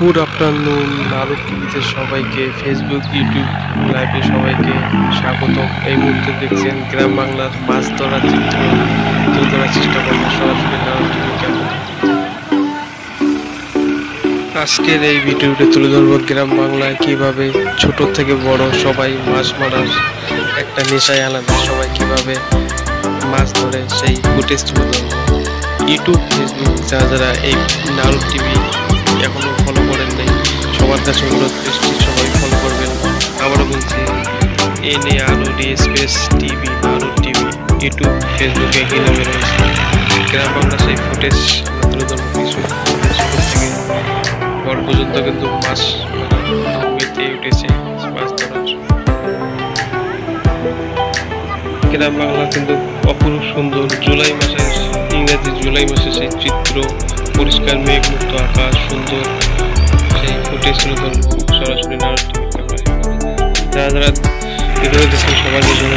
Good afternoon. আলোক টিভিতে সবাইকে, Facebook, YouTube লাইভে সবাইকে স্বাগতম। এই মুহূর্তে দেখছেন গ্রাম বাংলার মাছ ধরার চিত্র তুলে ধরার চেষ্টা করবো সরাসরি নারায়ণ টিভি ক্যামেরায়। আজকের এই ভিডিওতে তুলে ধরবো গ্রাম বাংলায় কিভাবে ছোট থেকে বড় সবাই মাছ মারার একটা নেশায় আলাদা, সবাই কিভাবে মাছ ধরে সেই ফুটেজ তুলে ধরবো। ইউটিউব, ফেসবুক যারা এই নারায়ণ টিভি এখনো ফলো করেন নাই, সবার কাছে অনুরোধ, সবাই ফলো করবেন। আবারও বলছি, NAROD TV, Narayan TV YouTube, ফেসবুকে একই নামে রয়েছে। গ্রাম বাংলা সেই ফুটেজ আমরা তুলে ধরবো। কিছু থেকে বড় পর্যন্ত কিন্তু মাছ মেতে উঠেছে মাছ ধরার। গ্রাম বাংলা কিন্তু অপরূপ সুন্দর। জুলাই মাসের, ইংরেজি জুলাই মাসের সেই চিত্র, পরিষ্কার মেঘমুক্ত আকাশ, সুন্দর সেই ফুটেজ তুলে ধরবো সরাসরি নারায়ণ টিভি ক্যামেরায়। যারা যারা ভিডিও দেখছেন সবাইকে জন্য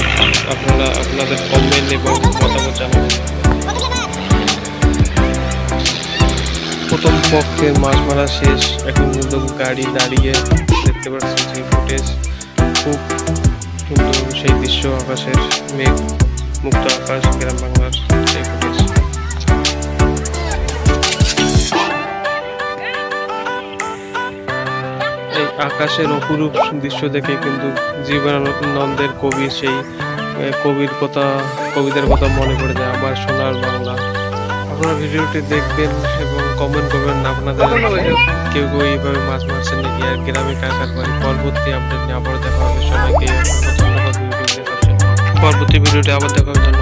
আপনারা আপনাদের কমেন্ট এবং মতামত জানাবেন। প্রথম পক্ষে মাছ মারা শেষ, এখন কিন্তু গাড়ি দাঁড়িয়ে দেখতে পাচ্ছেন সেই ফুটেজ। খুব সুন্দর সেই দৃশ্য, আকাশের মেঘ মুক্ত আকাশ, গ্রাম বাংলার সেই ফুটেজ। এই আকাশের অপরূপ দৃশ্য দেখে কিন্তু জীবনানন্দের কবি সেই কবিদের কথা মনে পড়ে যায়, আমার সোনার বাংলা। আপনারা ভিডিওটি দেখবেন এবং কমেন্ট করবেন আপনাদের কেউ কেউ এইভাবে মাছ মারছেন নাকি, আর গ্রামে কাকার বাড়ি। পরবর্তী আপডেট নিয়ে আবার দেখা হবে। সবাইকে ধন্যবাদ। পরবর্তী ভিডিওটি আবার দেখা হবে।